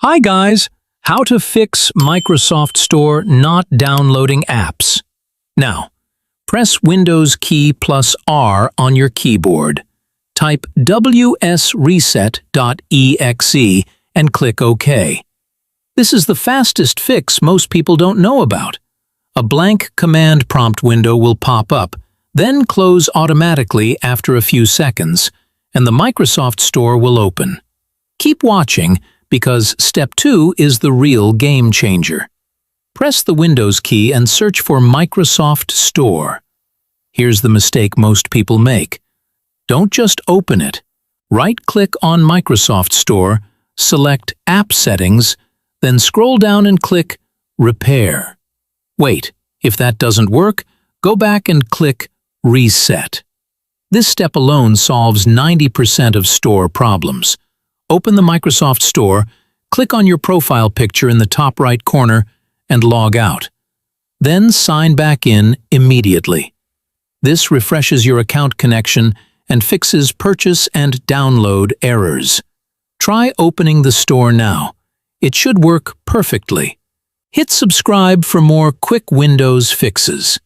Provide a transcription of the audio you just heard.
Hi guys, how to fix Microsoft Store not downloading apps. Now, press Windows key plus R on your keyboard. Type wsreset.exe and click OK. This is the fastest fix most people don't know about. A blank command prompt window will pop up, then close automatically after a few seconds, and the Microsoft Store will open. Keep watching, because Step 2 is the real game changer. Press the Windows key and search for Microsoft Store. Here's the mistake most people make. Don't just open it. Right-click on Microsoft Store, select App Settings, then scroll down and click Repair. Wait, if that doesn't work, go back and click Reset. This step alone solves 90% of Store problems. Open the Microsoft Store, click on your profile picture in the top right corner, and log out. Then sign back in immediately. This refreshes your account connection and fixes purchase and download errors. Try opening the store now. It should work perfectly. Hit subscribe for more quick Windows fixes.